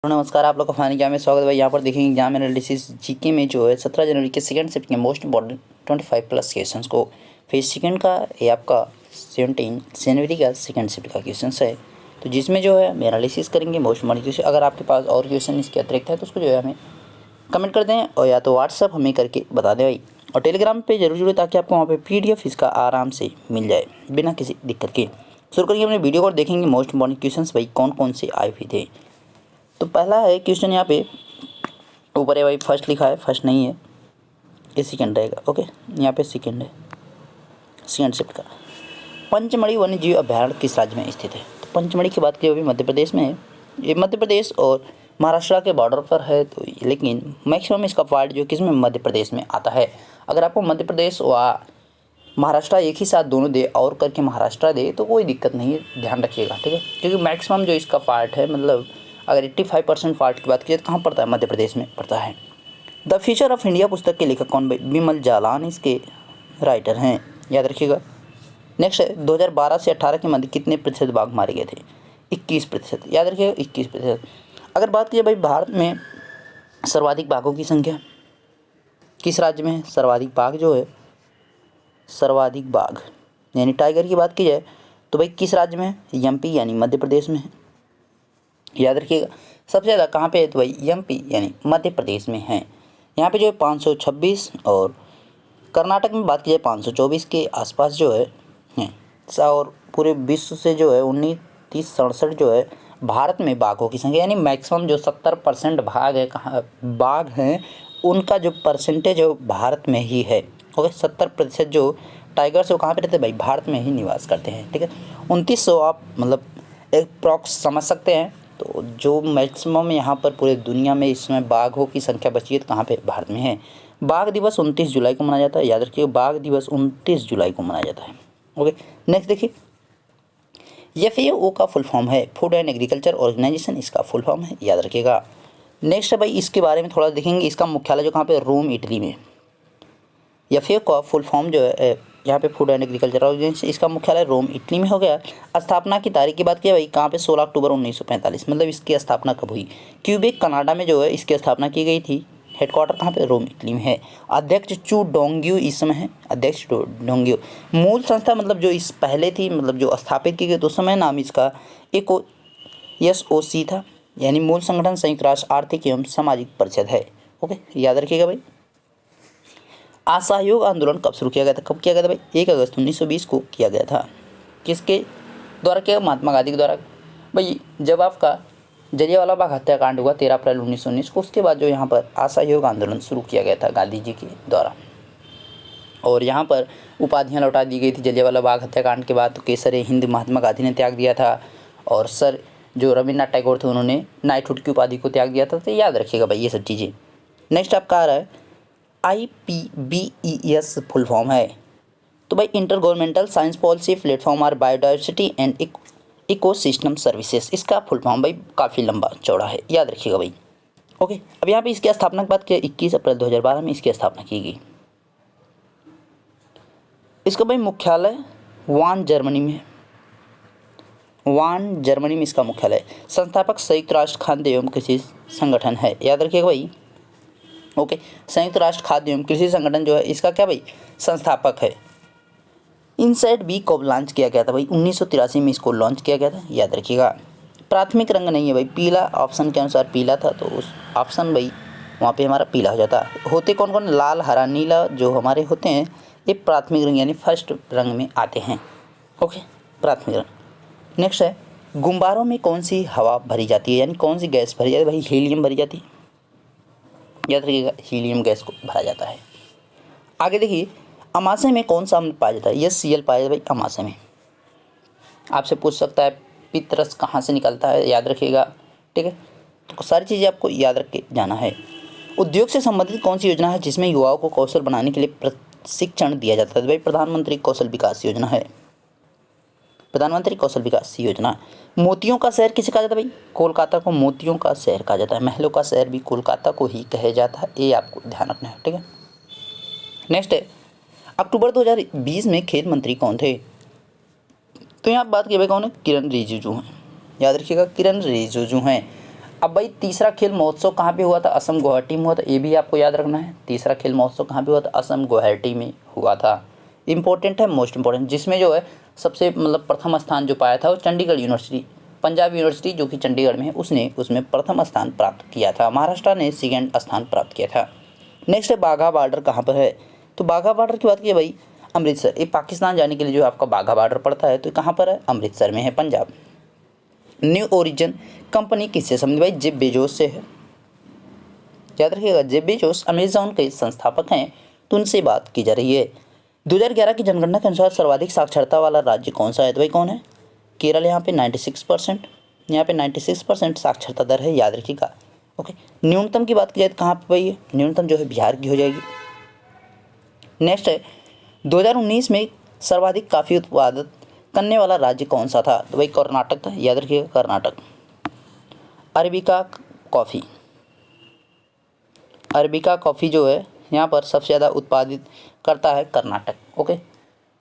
नमस्कार, आप लोग का फानी एग्जाम में स्वागत है भाई। यहाँ पर देखेंगे एग्जाम एनालिसिस जीके में जो है 17 जनवरी के सेकंड शिफ्ट के मोस्ट इंपॉर्टेंट 25 प्लस क्वेश्चंस को फेज सेकंड का ये आपका 17 जनवरी का सेकंड शिफ्ट का क्वेश्चन है, तो जिसमें जो है हम एनालिसिस करेंगे मोस्ट इंपॉर्टेंट क्वेश्चन। अगर आपके पास और क्वेश्चन इसके अतिरिक्त है तो उसको जो है हमें कमेंट कर दें और या तो व्हाट्सअप हमें करके बता दें भाई, और टेलीग्राम पर जरूर जुड़े ताकि आपको वहाँ पर PDF इसका आराम से मिल जाए बिना किसी दिक्कत के। शुरू करेंगे अपने वीडियो को, देखेंगे मोस्ट इंपॉर्टेंट क्वेश्चन भाई कौन कौन से आए हुए थे। तो पहला है क्वेश्चन यहाँ पे ऊपर है भाई, फर्स्ट लिखा है, फर्स्ट नहीं है, ये सेकंड रहेगा। ओके, यहाँ पे सेकंड है, सेकंड शिफ्ट का। पंचमढ़ी वन्य जीव अभयारण्य किस राज्य में स्थित है? तो पंचमढ़ी की बात की अभी मध्य प्रदेश में है। ये मध्य प्रदेश और महाराष्ट्र के बॉर्डर पर है, तो लेकिन मैक्सिमम इसका पार्ट जो किस में मध्य प्रदेश में आता है। अगर आपको मध्य प्रदेश व महाराष्ट्र एक ही साथ दोनों दे और करके महाराष्ट्र दे तो कोई दिक्कत नहीं है, ध्यान रखिएगा, ठीक है। क्योंकि मैक्सिमम जो इसका पार्ट है, मतलब अगर 85% पार्ट की बात की तो कहाँ पड़ता है? मध्य प्रदेश में पड़ता है। द फ्यूचर ऑफ इंडिया पुस्तक के लेखक कौन भाई? विमल जालान इसके राइटर हैं, याद रखिएगा। नेक्स्ट है 2012 से 18 के मध्य कितने प्रतिशत बाघ मारे गए थे? 21%, याद रखिएगा 21%। अगर बात की भाई भारत में सर्वाधिक बाघों की संख्या किस राज्य में है? सर्वाधिक बाघ जो है, सर्वाधिक बाघ यानी टाइगर की बात की जाए तो भाई किस राज्य में है? MP यानी मध्य प्रदेश में है, याद रखिएगा। सबसे ज़्यादा कहाँ पे है? तो भाई MP यानी मध्य प्रदेश में है। यहाँ पे जो है 526 और कर्नाटक में बात की जाए 524 के आसपास जो है और पूरे विश्व से जो है 1967 जो है भारत में बाघों की संख्या, यानी मैक्सिमम जो 70% भाग है कहाँ बाघ हैं उनका जो परसेंटेज है वो भारत में ही है। ओके, 70% जो टाइगर्स वो कहाँ पे रहते हैं भाई? भारत में ही निवास करते हैं, ठीक है। 2900 आप मतलब अप्रॉक्स समझ सकते हैं। तो जो मैक्सिमम यहाँ पर पूरे दुनिया में इस समय बाघों की संख्या बची है तो कहाँ पे? भारत में है। बाघ दिवस 29 जुलाई को मनाया जाता है, याद रखिए बाघ दिवस 29 जुलाई को मनाया जाता है। ओके, नेक्स्ट देखिए, FAO का फुल फॉर्म है फूड एंड एग्रीकल्चर ऑर्गेनाइजेशन, इसका फुल फॉर्म है, याद रखिएगा। नेक्स्ट है भाई, इसके बारे में थोड़ा देखेंगे, इसका मुख्यालय जो कहाँ पे? रोम, इटली में। FAO का फुल फॉर्म जो है यहाँ पे फूड एंड एग्रीकल्चर ऑर्गेनाइजेशन, इसका मुख्यालय रोम, इटली में हो गया। स्थापना की तारीख की बात की भाई कहाँ पे? 16 अक्टूबर 1945, मतलब इसकी स्थापना कब हुई? क्यूबेक कनाडा में जो है इसकी स्थापना की गई थी। हेडक्वार्टर कहाँ पे? रोम, इटली में है। अध्यक्ष चू डोंग्यू इस समय है, अध्यक्ष डोंग्यू। मूल संस्था मतलब जो इस पहले थी, मतलब जो स्थापित की गई तो समय नाम इसका SOC था, यानी मूल संगठन संयुक्त राष्ट्र आर्थिक एवं सामाजिक परिषद है। ओके, याद रखिएगा भाई। असहयोग आंदोलन कब शुरू किया गया था? कब किया गया था भाई? 1 अगस्त 1920 को किया गया था। किसके द्वारा किया? महात्मा गांधी के द्वारा। भाई जब आपका जलियांवाला बाग हत्याकांड हुआ 13 अप्रैल 1919 को, उसके बाद जो यहाँ पर असहयोग आंदोलन शुरू किया गया था गांधी जी के द्वारा, और यहाँ पर उपाधियाँ लौटा दी गई थी। जलियांवाला बाग हत्याकांड के बाद तो केसर हिंद महात्मा गांधी ने त्याग दिया था, और सर जो रविन्द्रनाथ टैगोर थे उन्होंने नाइटहुड की उपाधि को त्याग दिया था। तो याद रखिएगा भाई ये सब चीज़ें। नेक्स्ट आपका आ रहा है IPBES फुल फॉर्म है, तो भाई inter governmental science policy platform और बायोडाइवर्सिटी एंड इकोसिस्टम सर्विसेज, इसका फुल फॉर्म भाई काफ़ी लंबा चौड़ा है, याद रखिएगा भाई। ओके, अब यहाँ पे इसकी स्थापना की बात की 21 अप्रैल 2012 में इसकी स्थापना की गई। इसका भाई मुख्यालय वान, जर्मनी में है। वान, जर्मनी में इसका मुख्यालय। संस्थापक संयुक्त राष्ट्र खाद्य एवं कृषि संगठन है, याद रखिएगा भाई। ओके, संयुक्त राष्ट्र खाद्य एवं कृषि संगठन जो है इसका क्या भाई? संस्थापक है। इनसेट बी कब लॉन्च किया गया था भाई? 1983 में इसको लॉन्च किया गया था, याद रखिएगा। प्राथमिक रंग नहीं है भाई, पीला ऑप्शन के अनुसार पीला था, तो उस ऑप्शन भाई वहाँ पे हमारा पीला हो जाता है। होते कौन कौन? लाल, हरा, नीला जो हमारे होते हैं ये प्राथमिक रंग यानी फर्स्ट रंग में आते हैं। ओके, प्राथमिक रंग। नेक्स्ट है, गुब्बारों में कौन सी हवा भरी जाती है, यानी कौन सी गैस भरी जाती है भाई? हीलियम भरी जाती है, याद रखिएगा हीलियम गैस को भरा जाता है। आगे देखिए, अमाशय में कौन सा अम्ल पाया जाता है? ये Cl पाया जाता है भाई अमाशय में। आपसे पूछ सकता है पित्तरस कहाँ से निकलता है, याद रखिएगा, ठीक है। तो सारी चीज़ें आपको याद रख के जाना है। उद्योग से संबंधित कौन सी योजना है जिसमें युवाओं को कौशल बनाने के लिए प्रशिक्षण दिया जाता है? भाई प्रधानमंत्री कौशल विकास योजना है, प्रधानमंत्री कौशल विकास योजना। मोतियों का शहर किसे कहा जाता है भाई? कोलकाता को मोतियों का शहर कहा जाता है। महलों का शहर भी कोलकाता को ही कहा जाता है, ये आपको ध्यान रखना है, ठीक है। नेक्स्ट है, अक्टूबर 2020 में खेल मंत्री कौन थे? तो यहाँ बात की भाई कौन है? किरण रिजिजू हैं, याद रखिएगा किरण रिजिजू हैं। अब भाई तीसरा खेल महोत्सव कहाँ पे हुआ था? असम गुवाहाटी में हुआ था, ये भी आपको याद रखना है। तीसरा खेल महोत्सव कहाँ पे हुआ था? असम गुवाहाटी में हुआ था। इंपॉर्टेंट है, मोस्ट इंपॉर्टेंट, जिसमें जो है सबसे मतलब प्रथम स्थान जो पाया था वो चंडीगढ़ यूनिवर्सिटी, पंजाब यूनिवर्सिटी जो कि चंडीगढ़ में है, उसने उसमें प्रथम स्थान प्राप्त किया था। महाराष्ट्र ने सेकेंड स्थान प्राप्त किया था। नेक्स्ट है बाघा बॉर्डर कहाँ पर है? तो बाघा बॉर्डर की बात की भाई अमृतसर, ये पाकिस्तान जाने के लिए जो आपका बाघा बॉर्डर पड़ता है तो कहाँ पर है? अमृतसर में है, पंजाब। न्यू ओरिजिन कंपनी किससे संबंधित? भाई जेफ बेजोस से है, याद रखिएगा। जेफ बेजोस अमेजॉन के संस्थापक हैं, तो उनसे बात की जा रही है। 2011 की जनगणना के अनुसार सर्वाधिक साक्षरता वाला राज्य कौन सा है? तो भाई कौन है? केरल, यहाँ पे 96%, यहाँ पे 96% साक्षरता दर है, याद रखिएगा। ओके, न्यूनतम की बात की जाए तो कहाँ पे भाई? न्यूनतम जो है बिहार की हो जाएगी। नेक्स्ट है 2019 में सर्वाधिक कॉफ़ी उत्पादन करने वाला राज्य कौन सा था? तो भाई कर्नाटक था, याद रखिएगा, Karnataka. Arabica coffee, arabica coffee जो है यहाँ पर सबसे ज़्यादा उत्पादित करता है कर्नाटक। ओके,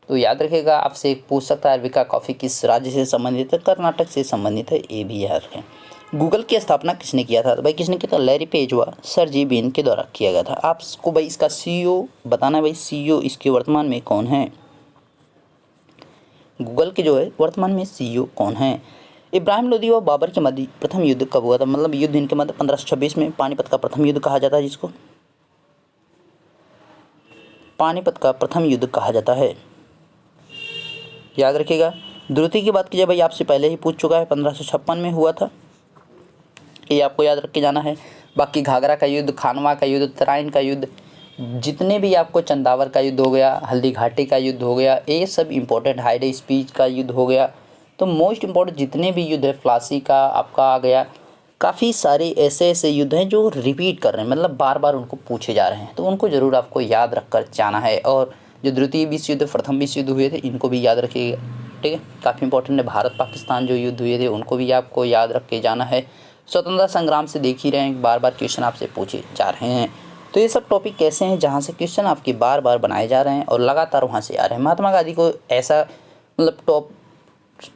तो याद रखिएगा, आपसे पूछ सकता है अरेबिका कॉफ़ी किस राज्य से संबंधित है? कर्नाटक से संबंधित है, ये भी याद रखें। गूगल की स्थापना किसने किया था? तो भाई किसने किया था? लैरी पेज व सर्जी ब्रिन के द्वारा किया गया था। आपको भाई इसका सीईओ बताना है। भाई सीईओ इसके वर्तमान में कौन है? गूगल के जो है वर्तमान में सीईओ कौन है? इब्राहिम लोदी व बाबर के मध्य प्रथम युद्ध कब हुआ था? मतलब युद्ध इनके मध्य 1526 में, पानीपत का प्रथम युद्ध कहा जाता है, जिसको पानीपत का प्रथम युद्ध कहा जाता है, याद रखिएगा। द्रुति की बात की जाए भाई आपसे पहले ही पूछ चुका है, 1556 में हुआ था, ये आपको याद रख के जाना है। बाकी घाघरा का युद्ध, खानवा का युद्ध, तराइन का युद्ध, जितने भी आपको चंदावर का युद्ध हो गया, हल्दी घाटी का युद्ध हो गया, ये सब इंपॉर्टेंट, हाइडे स्पीच का युद्ध हो गया, तो मोस्ट इंपॉर्टेंट जितने भी युद्ध है, प्लासी का आपका आ गया, काफ़ी सारे ऐसे ऐसे युद्ध हैं जो रिपीट कर रहे हैं, मतलब बार बार उनको पूछे जा रहे हैं, तो उनको ज़रूर आपको याद रख कर जाना है। और जो द्वितीय विश्व युद्ध, प्रथम विश्व युद्ध हुए थे, इनको भी याद रखिएगा, ठीक है, काफ़ी इंपॉर्टेंट है। भारत पाकिस्तान जो युद्ध हुए थे उनको भी आपको याद रख के जाना है। स्वतंत्रता संग्राम से देख ही रहे हैं, बार बार क्वेश्चन आपसे पूछे जा रहे हैं। तो ये सब टॉपिक कैसे हैं जहाँ से क्वेश्चन आपके बार बार बनाए जा रहे हैं और लगातार वहाँ से आ रहे हैं। महात्मा गांधी को ऐसा मतलब टॉप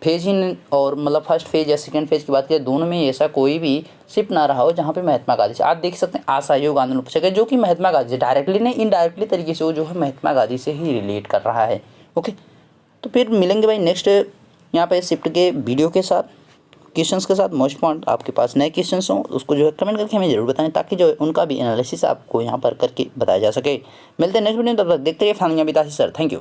फेज ही और मतलब फर्स्ट फेज या सेकंड फेज की बात करें, दोनों में ऐसा कोई भी शिफ्ट ना रहा हो जहाँ पे महात्मा गांधी से, आप देख सकते हैं असहयोग आंदोलन पूछा गया, जो कि महात्मा गांधी से डायरेक्टली नहीं इनडायरेक्टली तरीके से वो जो है महात्मा गांधी से ही रिलेट कर रहा है। ओके, तो फिर मिलेंगे भाई नेक्स्ट यहाँ पे शिफ्ट के वीडियो के साथ, क्वेश्चंस के साथ। मोस्ट पॉइंट आपके पास नए क्वेश्चंस हों उसको जो है कमेंट करके हमें जरूर बताएं, ताकि जो है उनका भी एनालिसिस आपको यहाँ पर करके बताया जा सके। मिलते हैं नेक्स्ट वीडियो में, तब तक देखते रहिए family Amitabh sir. Thank you.